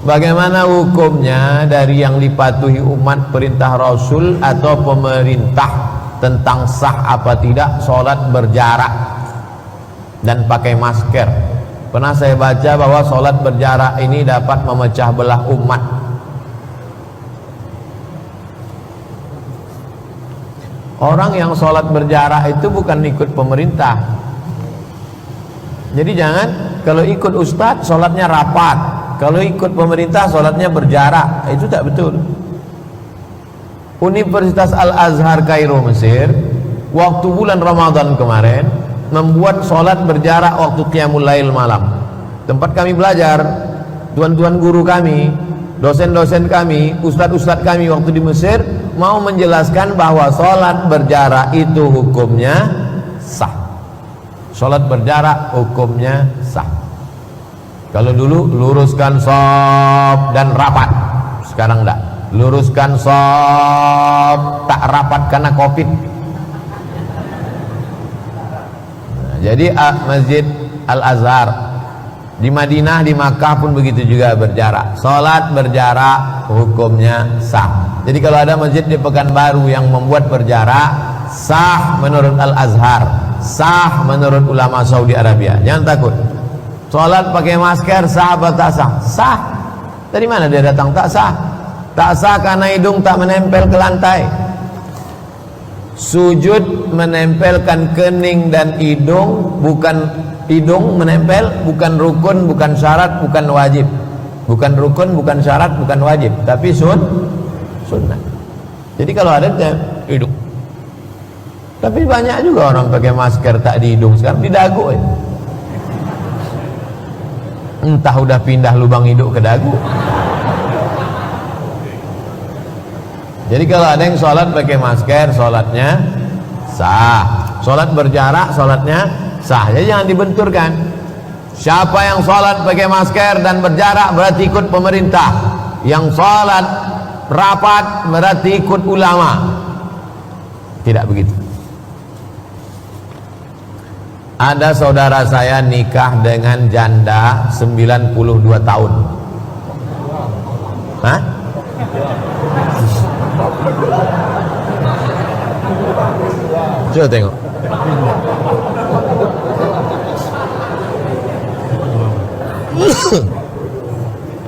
Bagaimana hukumnya dari yang dipatuhi umat perintah Rasul atau pemerintah tentang sah apa tidak sholat berjarak dan pakai masker? Pernah saya baca bahwa sholat berjarak ini dapat memecah belah umat. Orang yang sholat berjarak itu bukan ikut pemerintah. Jadi jangan kalau ikut ustadz sholatnya rapat, kalau ikut pemerintah sholatnya berjarak. Itu tak betul. Universitas Al-Azhar Kairo Mesir waktu bulan Ramadan kemarin membuat sholat berjarak waktu qiyamul lail malam. Tempat kami belajar, tuan-tuan guru kami, dosen-dosen kami, ustadz-ustadz kami waktu di Mesir mau menjelaskan bahwa sholat berjarak itu hukumnya sah. Sholat berjarak hukumnya sah. Kalau dulu luruskan shaf dan rapat, sekarang enggak. Luruskan shaf tak rapat karena Covid. Nah, jadi Masjid Al-Azhar di Madinah, di Makkah pun begitu juga berjarak. Sholat berjarak hukumnya sah. Jadi kalau ada masjid di Pekanbaru yang membuat berjarak, sah menurut Al-Azhar, sah menurut ulama Saudi Arabia. Jangan takut. Sholat pakai masker sah atau tak sah? Sah. Dari mana dia datang? Tak sah. Tak sah karena hidung tak menempel ke lantai. Sujud menempelkan kening dan hidung, bukan hidung menempel, bukan rukun, bukan syarat, bukan wajib. Bukan rukun, bukan syarat, bukan wajib, tapi sunnah. Jadi kalau ada hidung. Tapi banyak juga orang pakai masker tak di hidung, sekarang di dagu ya. Entah udah pindah lubang hidung ke dagu. Jadi kalau ada yang sholat pakai masker, sholatnya sah. Sholat berjarak, sholatnya sah. Jadi jangan dibenturkan. Siapa yang sholat pakai masker dan berjarak berarti ikut pemerintah. Yang sholat rapat berarti ikut ulama. Tidak begitu. Ada saudara saya nikah dengan janda 92 tahun. Hah? Coba tengok.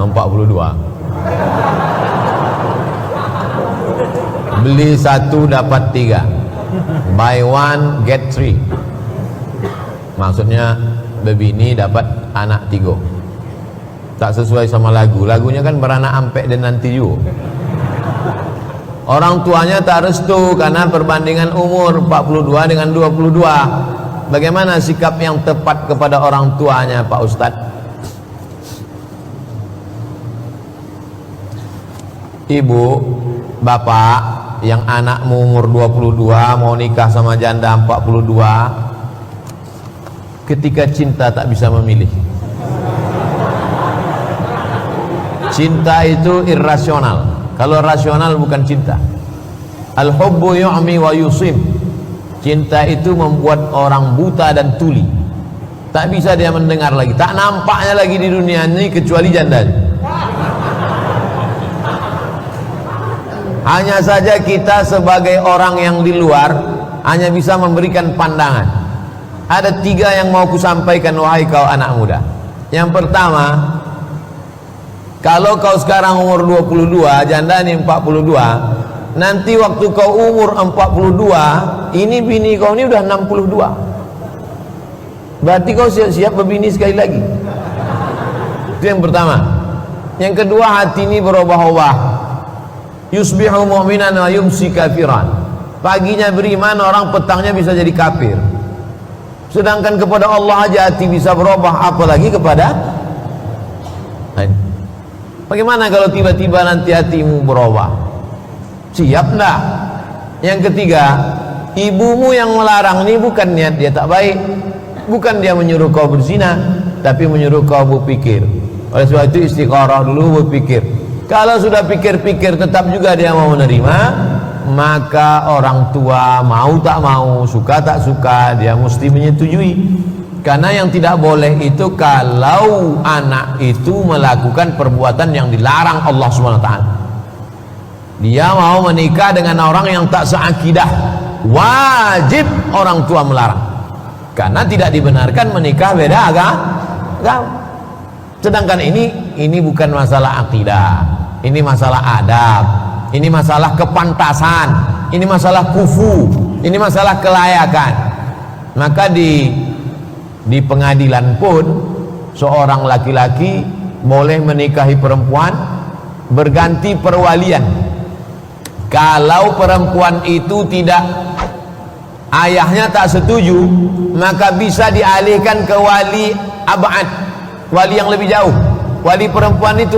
Nampak 42. Beli satu dapat 3. Buy one get 3. Maksudnya bebini dapat anak 3. Tak sesuai sama lagu. Lagunya kan beranak ampek dan nanti you. Orang tuanya tak restu karena perbandingan umur 42 dengan 22. Bagaimana sikap yang tepat kepada orang tuanya, Pak Ustadz? Ibu, bapak yang anakmu umur 22 mau nikah sama janda 42, ketika cinta tak bisa memilih. Cinta itu irrasional. Kalau rasional bukan cinta. Al-hubbu yu'mi wa yusim. Cinta itu membuat orang buta dan tuli. Tak bisa dia mendengar lagi, tak nampaknya lagi di dunia ini kecuali janda. Hanya saja kita sebagai orang yang di luar hanya bisa memberikan pandangan. Ada 3 yang mau kusampaikan wahai kau anak muda. Yang pertama, kalau kau sekarang umur 22, janda ini 42, nanti waktu kau umur 42, ini bini kau ini udah 62. Berarti kau siap-siap berbini sekali lagi. Itu yang pertama. Yang kedua, hati ini berubah-ubah. Yusbihu mu'minan wa yumsi kafiran. Paginya beriman orang, petangnya bisa jadi kafir. Sedangkan kepada Allah aja hati bisa berubah, apalagi kepada bagaimana kalau tiba-tiba nanti hatimu berubah? Siap enggak? Yang ketiga, ibumu yang melarang ini bukan niat dia tak baik, bukan dia menyuruh kau berzina, tapi menyuruh kau berpikir. Oleh sebab itu istikharah dulu, berpikir. Kalau sudah pikir-pikir tetap juga dia mau menerima, maka orang tua mau tak mau, suka tak suka, dia mesti menyetujui. Karena yang tidak boleh itu kalau anak itu melakukan perbuatan yang dilarang Allah SWT. Dia mau menikah dengan orang yang tak seakidah, wajib orang tua melarang. Karena tidak dibenarkan menikah beda agama. Sedangkan ini bukan masalah akidah, ini masalah adab, ini masalah kepantasan, ini masalah kufu, ini masalah kelayakan. Maka di pengadilan pun seorang laki-laki boleh menikahi perempuan berganti perwalian. Kalau perempuan itu tidak, ayahnya tak setuju, maka bisa dialihkan ke wali abad, wali yang lebih jauh. Wali perempuan itu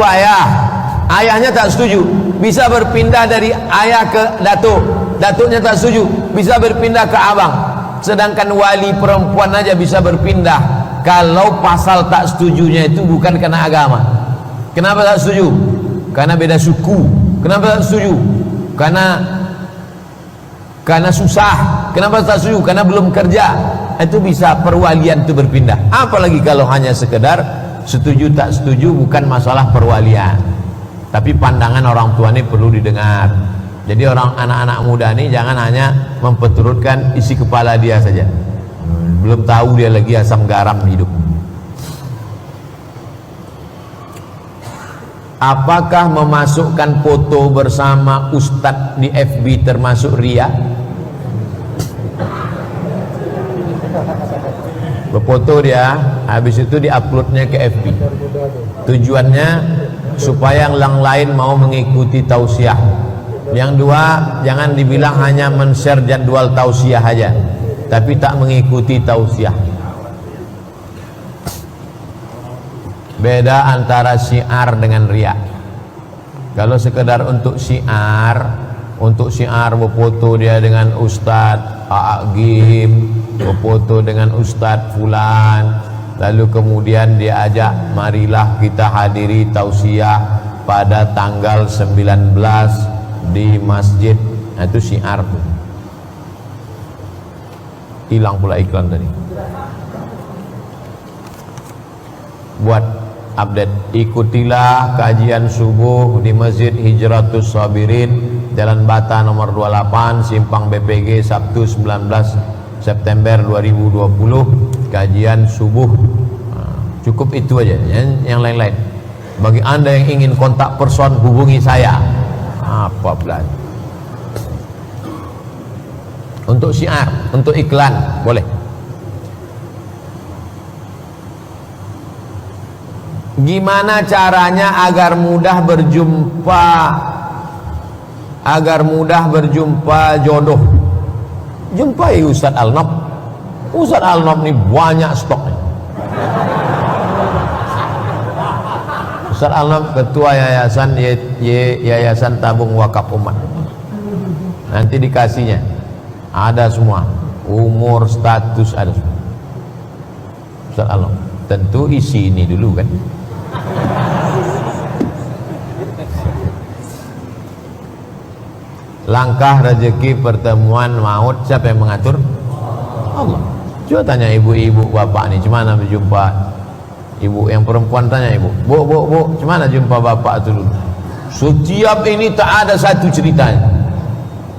ayahnya tak setuju, bisa berpindah dari ayah ke datuk, datuknya tak setuju, bisa berpindah ke abang. Sedangkan wali perempuan aja bisa berpindah kalau pasal tak setujunya itu bukan karena agama. Kenapa tak setuju? Karena beda suku. Kenapa tak setuju? Karena susah. Kenapa tak setuju? Karena belum kerja. Itu bisa perwalian itu berpindah. Apalagi kalau hanya sekedar setuju tak setuju, bukan masalah perwalian, tapi pandangan orang tua ini perlu didengar. Jadi anak-anak muda ini jangan hanya memperturutkan isi kepala dia saja, belum tahu dia lagi asam garam hidup. Apakah memasukkan foto bersama ustadz di FB termasuk ria? Berfoto dia, habis itu diuploadnya ke FB. Tujuannya supaya yang lain mau mengikuti tausiah. Yang dua, jangan dibilang hanya men-share jadwal tausiah aja, tapi tak mengikuti tausiah. Beda antara syiar dengan riya. Kalau sekedar untuk syiar berfoto dia dengan Ustadz A'agim, berfoto dengan Ustadz Fulan, lalu kemudian dia ajak, marilah kita hadiri tausiah pada tanggal 19 di masjid. Nah, itu syiar tuh. Hilang pula iklan tadi. Buat update, ikutilah kajian subuh di Masjid Hijratus Sabirin, Jalan Bata nomor 28, Simpang BPG, Sabtu 19 September 2020, kajian subuh. Nah, cukup itu aja, yang lain-lain. Bagi Anda yang ingin kontak person, hubungi saya. Apa belas? Untuk syiar, untuk iklan boleh. Gimana caranya agar mudah berjumpa jodoh? Jumpai Ustadz Al-Nob. Ustadz Al-Nob ini banyak stoknya. Ustadz Al-Nob ketua yayasan Yayasan Tabung Wakaf Umat. Nanti dikasihnya ada semua, umur, status ada semua. Ustadz Al-Nob tentu isi ini dulu kan. Langkah rezeki pertemuan maut siapa yang mengatur? Allah. Coba tanya ibu-ibu bapak nih, gimana berjumpa? Ibu yang perempuan tanya ibu, bu, gimana jumpa bapak itu dulu? Setiap ini tak ada satu ceritanya,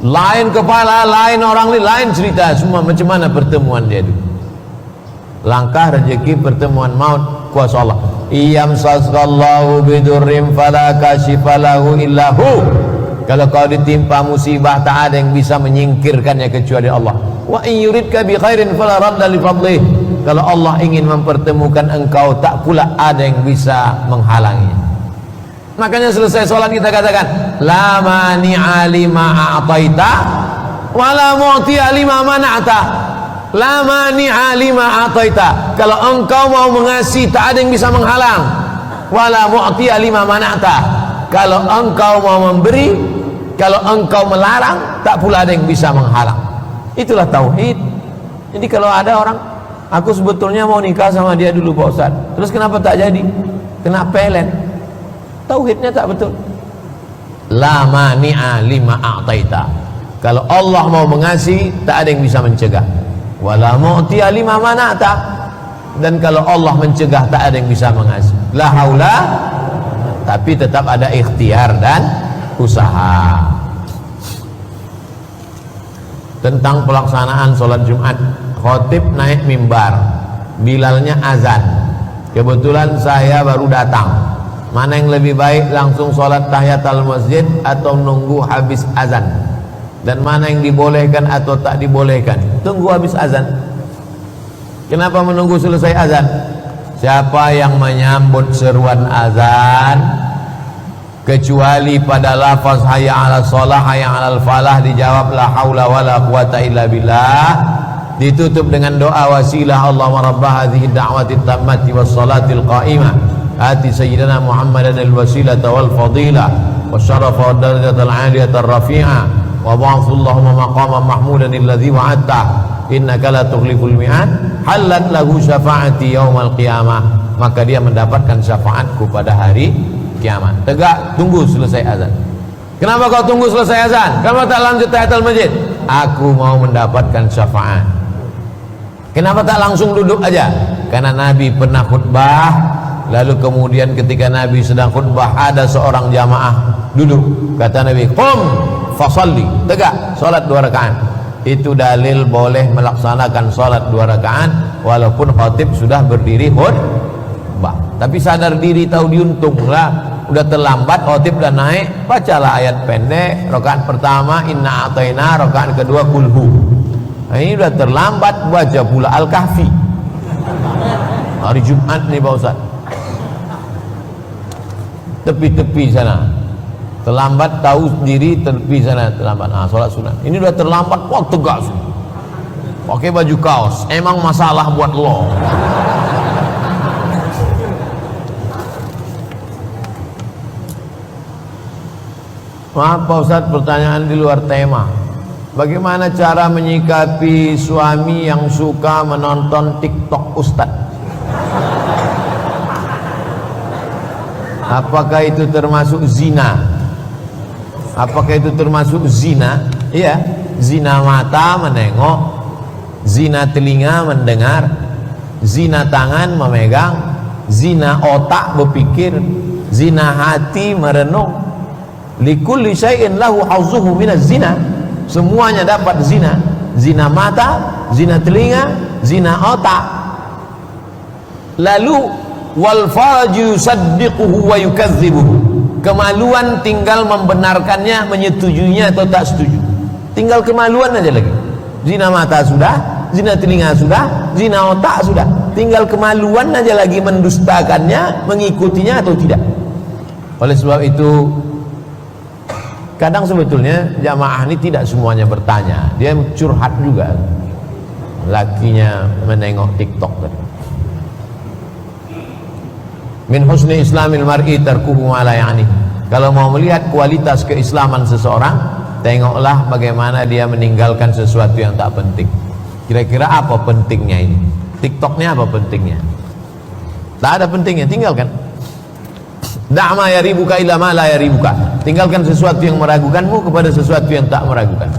lain kepala, lain orang, lain cerita semua. Macam mana pertemuan dia dulu? Langkah rezeki pertemuan maut kuasa Allah. Iyam sasgallahu bidurrim fala kashifalahu illahu. Kalau kau ditimpa musibah, tak ada yang bisa menyingkirkannya kecuali Allah. Wa in yuridka bi khairin fala radda li fadlih. Kalau Allah ingin mempertemukan engkau, tak pula ada yang bisa menghalanginya. Makanya selesai sholat kita katakan, la mani'a lima a'taita wa la mu'ti'a lima mana'ta. La mani'a lima a'taita. Kalau engkau mau mengasihi, tak ada yang bisa menghalang. Wa la mu'ti'a lima mana'ta. Kalau engkau mau memberi, kalau engkau melarang, tak pula ada yang bisa menghalang. Itulah tauhid. Jadi kalau ada orang, aku sebetulnya mau nikah sama dia dulu Pak Ustaz, terus kenapa tak jadi? Kena pelet. Tauhidnya tak betul. La mani'a lima a'taita. Kalau Allah mau mengasihi, tak ada yang bisa mencegah. Wala mu'ti'a lima mana'ta. dan kalau Allah mencegah tak ada yang bisa mengasihi. La haula, tapi tetap ada ikhtiar dan usaha. Tentang pelaksanaan sholat Jumat, khotib naik mimbar, bilalnya azan. Kebetulan saya baru datang. Mana yang lebih baik, langsung sholat tahiyatul masjid atau nunggu habis azan? Dan mana yang dibolehkan atau tak dibolehkan? Tunggu habis azan. Kenapa menunggu selesai azan? Siapa yang menyambut seruan azan kecuali pada lafaz hayya 'alas shalah, hayya 'alal falah, dijawab la haula wala quwata illa billah, ditutup dengan doa wasilah Allahumma rabb hadhihi da'wati tammati was salatil qa'imah ati sayyidina Muhammadan al-wasilata wal fadilah wasyarafa wad darajatal 'aliyatar rafi'ah wa ba'athallahumma maqaman mahmudan alladzi wa'adta innaka la tukhliful mi'ad halat lahu syafa'ati yaumal qiyamah, maka dia mendapatkan syafaatku pada hari kiamat. Tegak, tunggu selesai azan. Kenapa kau tunggu selesai azan? Kenapa tak lanjut tahiyatul masjid? Aku mau mendapatkan syafaat. Kenapa tak langsung duduk aja? Karena Nabi pernah khutbah, lalu kemudian ketika Nabi sedang khutbah ada seorang jamaah duduk, kata Nabi, qum fasalli, tegak, salat 2 rakaat. Itu dalil boleh melaksanakan salat 2 rakaat walaupun khatib sudah berdiri khutbah. Tapi sadar diri, tahu diuntung lah, udah terlambat, khatib udah naik, bacalah ayat pendek, rakaat pertama inna ataina, rakaat kedua kulhu. Nah, ini udah terlambat, baca pula Al-Kahfi. Hari Jumat nih Pak Ustaz, tepi-tepi sana terlambat, tahu diri, tepi sana terlambat, sholat sunat. Ini udah terlambat, wah tegas, pakai baju kaos, emang masalah buat lo. Maaf Pak Ustadz, pertanyaan di luar tema. Bagaimana cara menyikapi suami yang suka menonton TikTok Ustadz? Apakah itu termasuk zina? Apakah itu termasuk zina? Iya, zina mata menengok, zina telinga mendengar, zina tangan memegang, zina otak berpikir, zina hati merenung. Likulli syai'in lahu hazzuhu minaz zina. Semuanya dapat zina. Zina mata, zina telinga, zina otak. Lalu wal faraju yusaddiquhu wa yukadzibuhu. Kemaluan tinggal membenarkannya, menyetujuinya atau tak setuju. Tinggal kemaluan aja lagi. Zina mata sudah, zina telinga sudah, zina otak sudah. Tinggal kemaluan aja lagi mendustakannya, mengikutinya atau tidak. Oleh sebab itu, kadang sebetulnya jamaah ini tidak semuanya bertanya, dia curhat juga. Lakinya menengok TikTok tadi. Min husni islamil mar'i tarkuhu ma la ya'ni. Kalau mau melihat kualitas keislaman seseorang, tengoklah bagaimana dia meninggalkan sesuatu yang tak penting. Kira-kira apa pentingnya ini? TikToknya apa pentingnya? Tak ada pentingnya, tinggalkan. Da'ma yaribuka ila ma la yaribuka. Tinggalkan sesuatu yang meragukanmu kepada sesuatu yang tak meragukan.